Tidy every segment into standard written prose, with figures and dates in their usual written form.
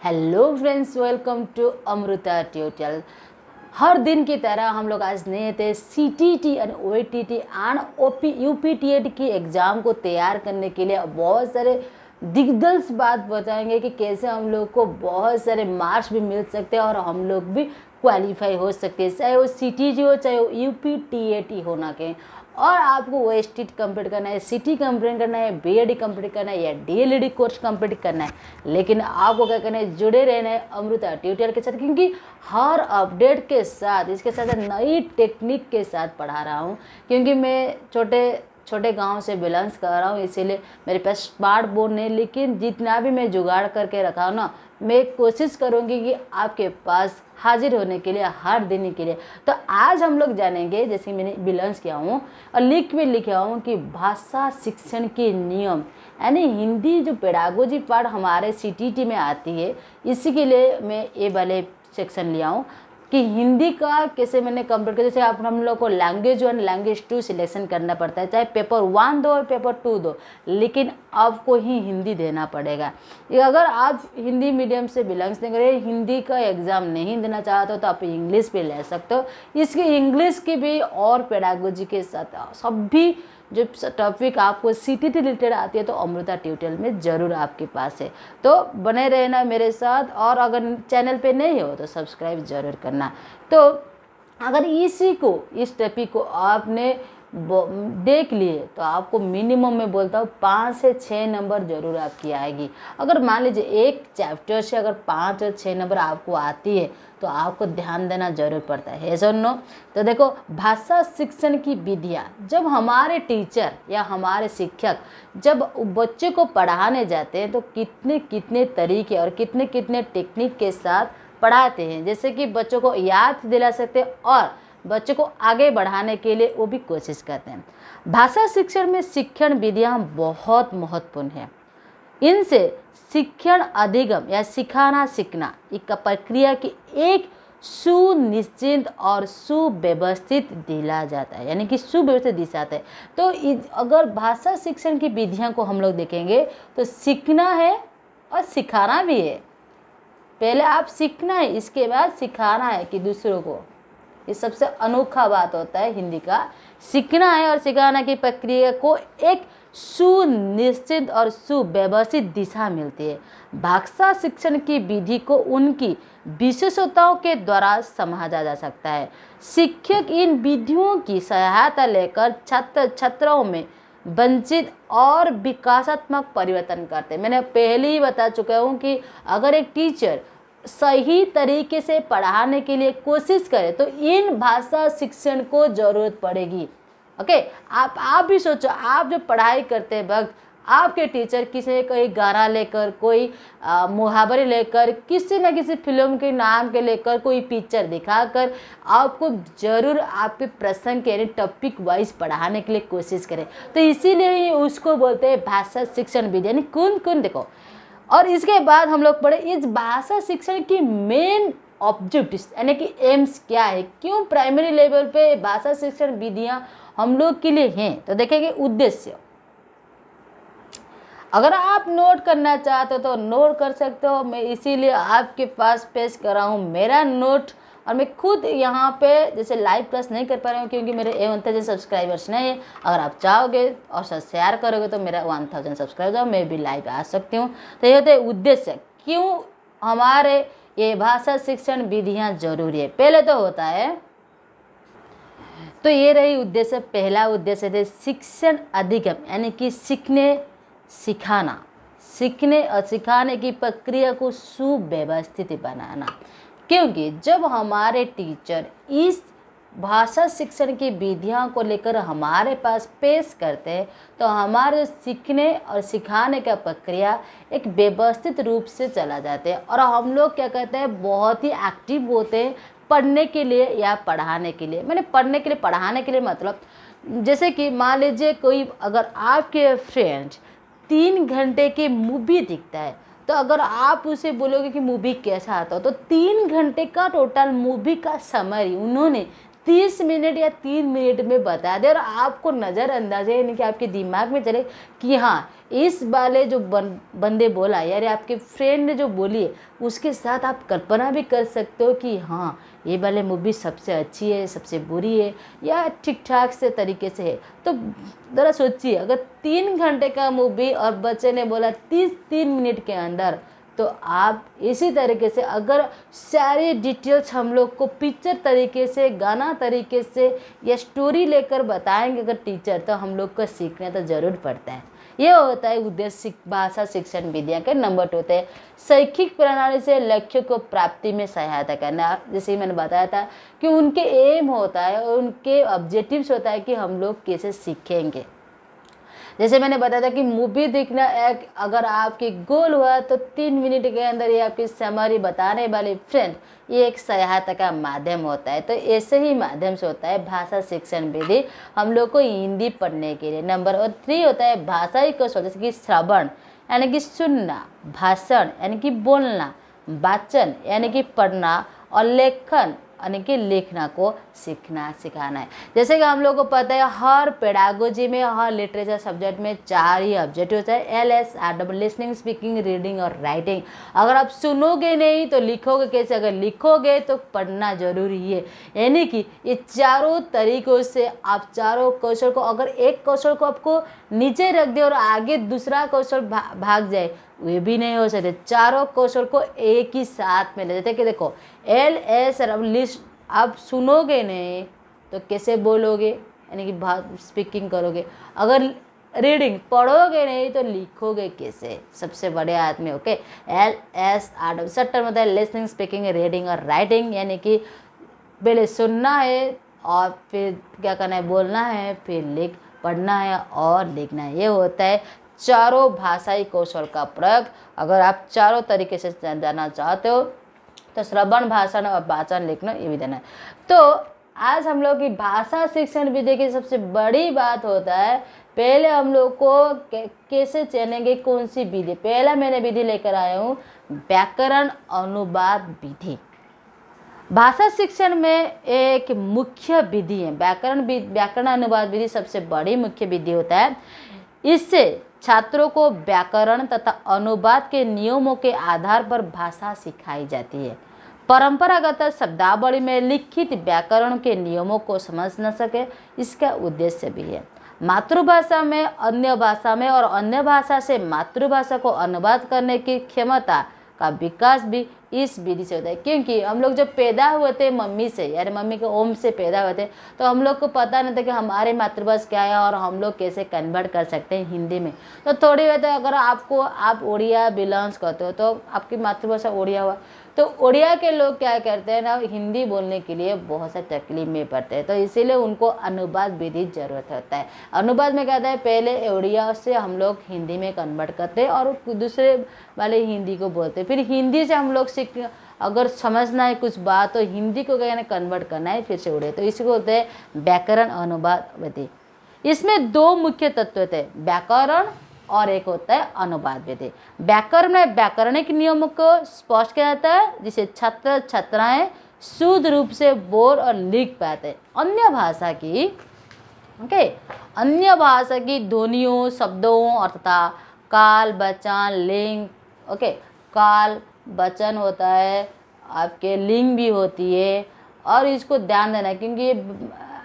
Hello friends, welcome to Amrita tutorial. हर दिन की तरह हम लोग आज नए थे CTT and OETT and UPTET की एग्ज़ाम को तैयार करने के लिए बहुत सारे दिग्गज बात बताएंगे कि कैसे हम लोग को बहुत सारे मार्क्स भी मिल सकते हैं और हम लोग भी क्वालिफाई हो सकते हैं, चाहे वो CTT हो चाहे वो UPTET होना के। और आपको OST कंप्लीट करना है, CT कंप्लीट करना है, BEd कंप्लीट करना है या DLED कोर्स कंप्लीट करना है, लेकिन आपको क्या करना है, जुड़े रहना है अमृता ट्यूटोरियल के साथ, क्योंकि हर अपडेट के साथ इसके साथ नई टेक्निक के साथ पढ़ा रहा हूँ। क्योंकि मैं छोटे गांव से बिलोंग्स कर रहा हूँ, इसीलिए मेरे पास स्मार्ट बोर्ड नहीं, लेकिन जितना भी मैं जुगाड़ करके रखा हूँ ना, मैं कोशिश करूँगी कि आपके पास हाजिर होने के लिए हर दिन के लिए। तो आज हम लोग जानेंगे, जैसे मैंने बिलोंग्स किया हूँ और लिख में लिखा हूँ कि भाषा शिक्षण के नियम, यानी हिंदी जो पेडागोजी पार्ट हमारे CTT में आती है, इसी के लिए मैं ये वाले सेक्शन लिया हूँ कि हिंदी का कैसे मैंने कंप्लीट किया। जैसे आप हम लोग को लैंग्वेज 1 लैंग्वेज 2 सिलेक्शन करना पड़ता है, चाहे पेपर 1 दो और पेपर 2 दो, लेकिन आपको ही हिंदी देना पड़ेगा। अगर आप हिंदी मीडियम से बिलोंग्स नहीं करें, हिंदी का एग्ज़ाम नहीं देना चाहते हो, तो आप इंग्लिश भी ले सकते हो। इसकी इंग्लिश की भी और पेडागोजी के साथ सभी जो टॉपिक आपको CTT रिलेटेड आती है तो अमृता ट्यूटोरियल में ज़रूर आपके पास है। तो बने रहना मेरे साथ, और अगर चैनल पे नहीं हो तो सब्सक्राइब ज़रूर करना। तो अगर इस टॉपिक को आपने देख लिए तो आपको मिनिमम मैं बोलता हूँ 5 से 6 नंबर जरूर आपकी आएगी। अगर मान लीजिए एक चैप्टर से अगर 5 और 6 नंबर आपको आती है तो आपको ध्यान देना जरूर पड़ता है सुनो। तो देखो, भाषा शिक्षण की विधियाँ, जब हमारे टीचर या हमारे शिक्षक जब बच्चे को पढ़ाने जाते हैं तो कितने कितने तरीके और कितने कितने टेक्निक के साथ पढ़ाते हैं, जैसे कि बच्चों को याद दिला सकते हैं और बच्चों को आगे बढ़ाने के लिए वो भी कोशिश करते हैं। भाषा शिक्षण में शिक्षण विधियाँ बहुत महत्वपूर्ण हैं। इनसे शिक्षण अधिगम या सिखाना सीखना एक प्रक्रिया की एक सुनिश्चित और सुव्यवस्थित दिला जाता है, यानी कि सुव्यवस्थित दिखाता है। तो अगर भाषा शिक्षण की विधियां को हम लोग देखेंगे तो सीखना है और सिखाना भी है। पहले आप सीखना है, इसके बाद सिखाना है कि दूसरों को। ये सबसे अनोखा बात होता है हिंदी का, सीखना है और सिखाना की प्रक्रिया को एक सुनिश्चित और सुव्यवस्थित दिशा मिलती है। भाषा शिक्षण की विधि को उनकी विशेषताओं के द्वारा समझा जा सकता है। शिक्षक इन विधियों की सहायता लेकर छात्र छात्राओं में वंचित और विकासात्मक परिवर्तन करते हैं। मैंने पहले ही बता चुका हूँ कि अगर एक टीचर सही तरीके से पढ़ाने के लिए कोशिश करे तो इन भाषा शिक्षण को जरूरत पड़ेगी। ओके, आप भी सोचो, आप जो पढ़ाई करते हैं वक्त आपके टीचर किसी कोई गाना लेकर, कोई मुहावरे लेकर, किसी न किसी फिल्म के नाम के लेकर कोई पिक्चर दिखाकर आपको जरूर आपके प्रसंग के टॉपिक वाइज पढ़ाने के लिए कोशिश करें। तो इसीलिए ही उसको बोलते हैं भाषा शिक्षण विधि, यानी कौन देखो। और इसके बाद हम लोग पढ़े इस भाषा शिक्षण की मेन ऑब्जेक्टिव्स, यानी कि एम्स क्या है, क्यों प्राइमरी लेवल पे भाषा शिक्षण विधियां हम लोग के लिए हैं। तो देखेंगे उद्देश्य। अगर आप नोट करना चाहते हो तो नोट कर सकते हो, मैं इसीलिए आपके पास पेश कर रहा हूँ मेरा नोट। और मैं खुद यहाँ पे जैसे लाइव क्लास नहीं कर पा रहा हूँ क्योंकि मेरे 1000 सब्सक्राइबर्स नहीं है। अगर आप चाहोगे और शेयर करोगे तो मेरा 1000 सब्सक्राइबर मैं भी लाइव आ सकती हूँ। तो ये होता है उद्देश्य, क्यों हमारे ये भाषा शिक्षण विधियाँ जरूरी है। पहले तो होता है, तो ये रही उद्देश्य। पहला उद्देश्य है शिक्षण अधिगम, यानी कि सीखने और सिखाने की प्रक्रिया को सुव्यवस्थित बनाना। क्योंकि जब हमारे टीचर इस भाषा शिक्षण की विधियों को लेकर हमारे पास पेश करते हैं तो हमारे सीखने और सिखाने का प्रक्रिया एक व्यवस्थित रूप से चला जाते हैं और हम लोग क्या कहते हैं, बहुत ही एक्टिव होते हैं पढ़ने के लिए या पढ़ाने के लिए। मैंने पढ़ने के लिए पढ़ाने के लिए मतलब, जैसे कि मान लीजिए कोई अगर आपके फ्रेंड 3 घंटे की मूवी दिखता है तो अगर आप उसे बोलोगे कि मूवी कैसा आता हो, तो 3 घंटे का टोटल मूवी का समरी उन्होंने 30 मिनट या 3 मिनट में बता दे और आपको नज़रअंदाज है, यानी कि आपके दिमाग में चले कि हाँ इस वाले जो बंदे बोला यार आपके फ्रेंड ने जो बोली है उसके साथ आप कल्पना भी कर सकते हो कि हाँ ये वाले मूवी सबसे अच्छी है, सबसे बुरी है या ठीक ठाक से तरीके से है। तो ज़रा सोचिए, अगर 3 घंटे का मूवी और बच्चे ने बोला 3 मिनट के अंदर, तो आप इसी तरीके से अगर सारी डिटेल्स हम लोग को पिक्चर तरीके से, गाना तरीके से या स्टोरी लेकर बताएंगे अगर टीचर, तो हम लोग को सीखना तो ज़रूर पड़ता है। ये होता है उद्देश्य भाषा शिक्षण विद्या के। नंबर 2 होते हैं शैक्षिक प्रणाली से लक्ष्य को प्राप्ति में सहायता करना। जैसे मैंने बताया था कि उनके एम होता है और उनके ऑब्जेक्टिव्स होता है कि हम लोग कैसे सीखेंगे। जैसे मैंने बताया था कि मूवी देखना एक अगर आपकी गोल हुआ तो 3 मिनट के अंदर ये आपकी समरी बताने वाली फ्रेंड ये एक सहायता का माध्यम होता है। तो ऐसे ही माध्यम से होता है भाषा शिक्षण विधि हम लोग को हिंदी पढ़ने के लिए। नंबर 3 होता है भाषाई कौशल, जैसे कि श्रवण यानी कि सुनना, भाषण यानी कि बोलना, वाचन यानी कि पढ़ना और लेखन यानी कि लिखना को सीखना सिखाना है। जैसे कि हम लोग को पता है हर पेडागोजी में, हर लिटरेचर सब्जेक्ट में 4 ही ऑब्जेक्टिव होता है, LSR लिसनिंग, स्पीकिंग, रीडिंग और राइटिंग। अगर आप सुनोगे नहीं तो लिखोगे कैसे, अगर लिखोगे तो पढ़ना जरूरी है। यानी कि ये चारों तरीकों से आप चारों कौशल को, अगर एक कौशल को आपको नीचे रख दे और आगे दूसरा कौशल भाग जाए वे भी नहीं हो सकते। चारों कौशल को एक ही साथ में ले जाते कि देखो LS लिस्ट आप सुनोगे नहीं तो कैसे बोलोगे, यानी कि स्पीकिंग करोगे। अगर रीडिंग पढ़ोगे नहीं तो लिखोगे कैसे, सबसे बड़े आदमी। ओके, LSR सट्टर मतलब लिसनिंग, स्पीकिंग, रीडिंग और राइटिंग, यानी कि पहले सुनना है और फिर क्या करना है, बोलना है, फिर पढ़ना है और लिखना है। ये होता है चारों भाषाई कौशल का प्रयोग। अगर आप चारों तरीके से जानना चाहते हो तो श्रवण, भाषण और वाचन, लिखना ये भी देना है। तो आज हम लोग की भाषा शिक्षण विधि की सबसे बड़ी बात होता है, पहले हम लोग को कैसे चुनेंगे कौन सी विधि। पहला मैंने विधि लेकर आया हूँ व्याकरण अनुवाद विधि। भाषा शिक्षण में एक मुख्य विधि है व्याकरण अनुवाद विधि, सबसे बड़ी मुख्य विधि होता है। इससे छात्रों को व्याकरण तथा अनुवाद के नियमों के आधार पर भाषा सिखाई जाती है। परंपरागत शब्दावली में लिखित व्याकरण के नियमों को समझ न सके, इसका उद्देश्य भी है। मातृभाषा में अन्य भाषा में और अन्य भाषा से मातृभाषा को अनुवाद करने की क्षमता का विकास भी इस विधि से होता है। क्योंकि हम लोग जब पैदा हुए थे मम्मी से, यानी मम्मी के ओम से पैदा हुए थे, तो हम लोग को पता नहीं था कि हमारे मातृभाषा क्या है और हम लोग कैसे कन्वर्ट कर सकते हैं हिंदी में। तो थोड़ी बात है, अगर आप उड़िया बिलोंग्स करते हो तो आपकी मातृभाषा उड़िया हुआ, तो उड़िया के लोग क्या करते हैं ना, हिंदी बोलने के लिए बहुत सा तकलीफ में पड़ते हैं। तो इसीलिए उनको अनुवाद विधि जरूरत होता है। अनुवाद में क्या होता है, पहले उड़िया से हम लोग हिंदी में कन्वर्ट करते हैं और दूसरे वाले हिंदी को बोलते हैं, फिर हिंदी से हम लोग अगर समझना है कुछ बात तो हिंदी को क्या कन्वर्ट करना है, फिर से उड़िया। तो इसी को होते हैं व्याकरण अनुवाद विधि। इसमें 2 मुख्य तत्व होते हैं, व्याकरण और एक होता है अनुवाद विधि। व्याकरण में व्याकरणिक नियमों को स्पष्ट किया जाता है, जिसे छात्र छात्राएं शुद्ध रूप से बोल और लिख पाते हैं। अन्य भाषा की ध्वनियों, शब्दों तथा काल, वचन, लिंग, काल वचन होता है, आपके लिंग भी होती है। और इसको ध्यान देना क्योंकि ये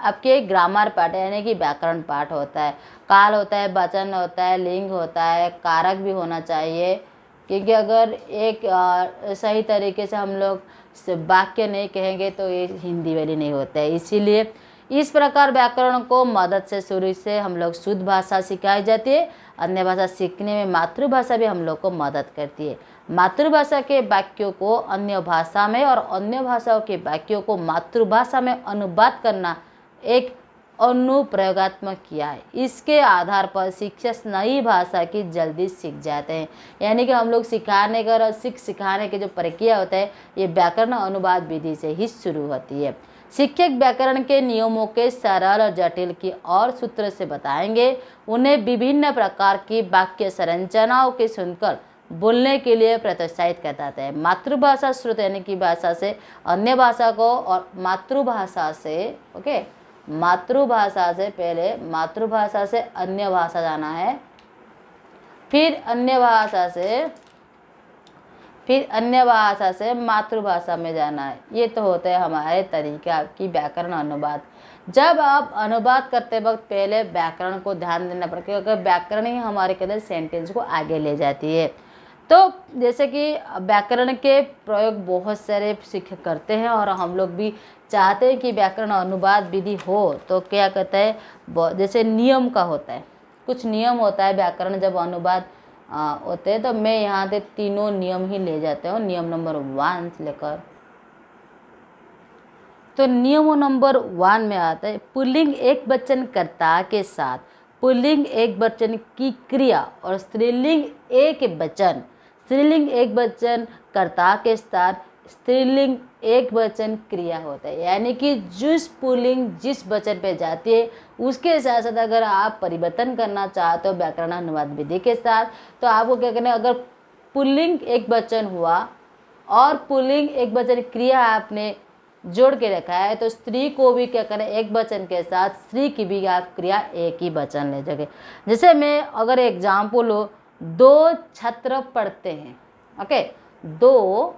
आपके ग्रामर पार्ट है, यानी कि व्याकरण पार्ट होता है। काल होता है, वचन होता है, लिंग होता है, कारक भी होना चाहिए। क्योंकि अगर एक सही तरीके से हम लोग वाक्य नहीं कहेंगे तो ये हिंदी वाली नहीं होता है। इसीलिए इस प्रकार व्याकरण को मदद से शुरू से हम लोग शुद्ध भाषा सिखाई जाती है। अन्य भाषा सीखने में मातृभाषा भी हम लोग को मदद करती है। मातृभाषा के वाक्यों को अन्य भाषा में और अन्य भाषाओं के वाक्यों को मातृभाषा में अनुवाद करना एक अनुप्रयोगात्मक किया है। इसके आधार पर शिक्षक नई भाषा की जल्दी सीख जाते हैं। यानी कि हम लोग सिखाने का और सिखाने की जो प्रक्रिया होता है ये व्याकरण अनुवाद विधि से ही शुरू होती है। शिक्षक व्याकरण के नियमों के सरल और जटिल की और सूत्र से बताएंगे। उन्हें विभिन्न प्रकार की वाक्य संरचनाओं के सुनकर बोलने के लिए प्रोत्साहित करता है। मातृभाषा श्रुत यानी कि भाषा से अन्य भाषा को, और मातृभाषा से, ओके, मातृभाषा से पहले मातृभाषा से अन्य भाषा जाना है, फिर अन्य भाषा से मातृभाषा में जाना है। ये तो होता है हमारे तरीका की व्याकरण अनुवाद। जब आप अनुवाद करते वक्त पहले व्याकरण को ध्यान देना पड़ेगा, क्योंकि व्याकरण ही हमारे कहते सेंटेंस को आगे ले जाती है। तो जैसे कि व्याकरण के प्रयोग बहुत सारे शिक्षक करते हैं और हम लोग भी चाहते हैं कि व्याकरण अनुवाद विधि हो, तो क्या कहते हैं, जैसे नियम का होता है, कुछ नियम होता है व्याकरण जब अनुवाद होते हैं। तो मैं यहाँ से तीनों नियम ही ले जाते हूँ, नियम नंबर 1 से लेकर। तो नियम नंबर 1 में आता है पुल्लिंग एक वचन कर्ता के साथ पुल्लिंग एक वचन की क्रिया और स्त्रीलिंग एक वचन कर्ता के साथ स्त्रीलिंग एक वचन क्रिया होता है। यानी कि जिस पुल्लिंग जिस वचन पे जाती है उसके साथ साथ अगर आप परिवर्तन करना चाहते हो व्याकरण अनुवाद विधि के साथ, तो आपको क्या करना है, अगर पुल्लिंग एक वचन हुआ और पुल्लिंग एक वचन क्रिया आपने जोड़ के रखा है, तो स्त्री को भी क्या करें, एक वचन के साथ स्त्री की भी आप क्रिया एक ही वचन ले जगह। जैसे मैं अगर एग्जाम्पल हो, 2 छात्र पढ़ते हैं, ओके, 2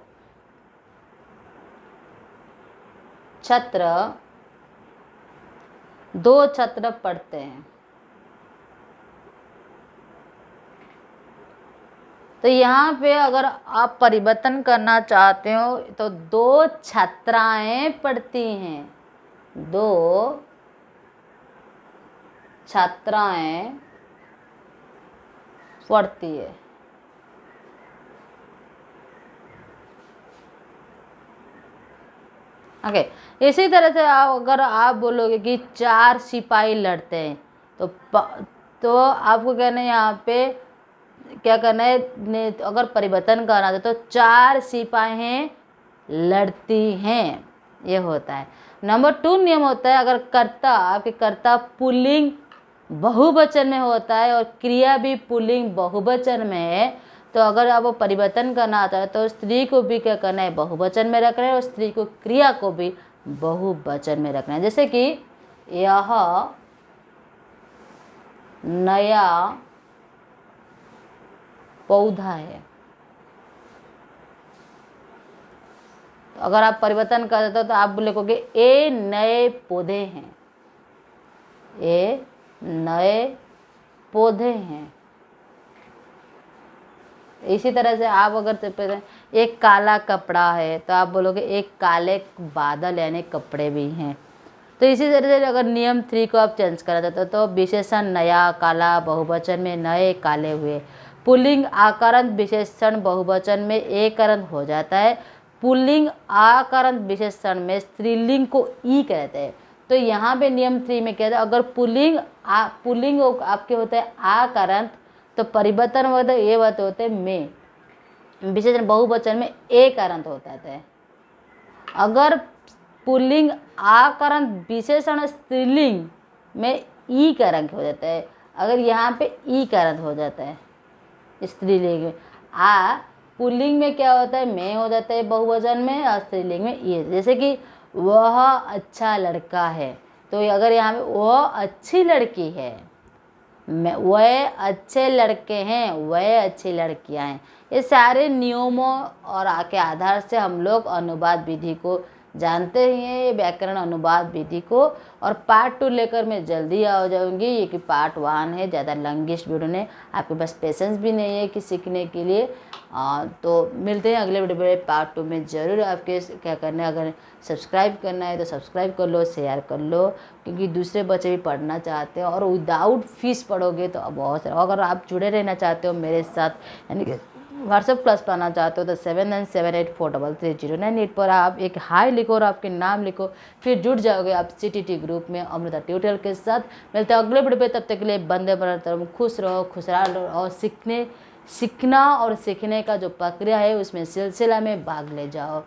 छात्र पढ़ते हैं। तो यहाँ पे अगर आप परिवर्तन करना चाहते हो तो 2 छात्राएं पढ़ती हैं, 2 छात्राएं पढ़ती है। ओके, इसी तरह से अगर आप बोलोगे कि 4 सिपाही लड़ते हैं, तो आपको कहना है यहाँ पे क्या करना है, अगर परिवर्तन करना है तो 4 सिपाही लड़ती हैं, ये होता है। नंबर 2 नियम होता है अगर कर्ता, आपके कर्ता पुल्लिंग बहुवचन में होता है और क्रिया भी पुल्लिंग बहुवचन में है, तो अगर आपको परिवर्तन करना आता है तो स्त्री को भी क्या करना है, बहुवचन में रखना है, और स्त्री को क्रिया को भी बहुवचन में रखना है। जैसे कि यह नया पौधा है, तो अगर आप परिवर्तन कर देते हो तो आप लिखोगे ए नए पौधे हैं, ए नए पौधे हैं। इसी तरह से आप अगर एक काला कपड़ा है तो आप बोलोगे एक काले बादल यानी कपड़े भी हैं। तो इसी तरह से अगर नियम 3 को आप चेंज करा देते हो तो विशेषण नया काला बहुवचन में नए काले हुए, पुल्लिंग आकरण विशेषण बहुवचन में एकरण हो जाता है, पुल्लिंग आकरण विशेषण में स्त्रीलिंग को ई कहते हैं। तो यहाँ पे नियम 3 में क्या है, अगर पुल्लिंग आपके होते हैं आकरण तो परिवर्तन होता है, ये बात होते हैं में, विशेषण बहुवचन में एकरण होता है। अगर पुल्लिंग आकरण विशेषण स्त्रीलिंग में ई करण हो जाता है, अगर यहाँ पे ई करण हो जाता है स्त्रीलिंग में, पुल्लिंग में क्या होता है, में हो जाता है बहुवचन में, और स्त्रीलिंग में ये। जैसे कि वह अच्छा लड़का है, तो अगर यहाँ पे वह अच्छी लड़की है, वह अच्छे लड़के हैं, वह अच्छी लड़कियां हैं। ये सारे नियमों और के आधार से हम लोग अनुवाद विधि को जानते ही हैं, ये व्याकरण अनुवाद विधि को। और पार्ट 2 लेकर मैं जल्दी आ जाऊंगी, ये कि पार्ट 1 है, ज़्यादा लंगिश वीडियो ने आपके पास पेशेंस भी नहीं है कि सीखने के लिए। तो मिलते हैं अगले वीडियो में, पार्ट 2 में ज़रूर। आपके क्या करना है, अगर सब्सक्राइब करना है तो सब्सक्राइब कर लो, शेयर कर लो, क्योंकि दूसरे बच्चे भी पढ़ना चाहते हैं और विदाउट फीस पढ़ोगे तो बहुत सारा। अगर आप जुड़े रहना चाहते हो मेरे साथ, यानी कि व्हाट्सएप क्लास पाना चाहते हो तो 7978433098 पर आप एक हाई लिखो और आपके नाम लिखो, फिर जुड़ जाओगे आप CTT ग्रुप में अमृता ट्यूटोरियल के साथ। मिलते हैं अगले वीडियो पे, तब तक के लिए वंदे मातरम, खुश रहो, खुशहाल रहो, और सीखना और सीखने का जो प्रक्रिया है उसमें सिलसिला में भाग ले जाओ।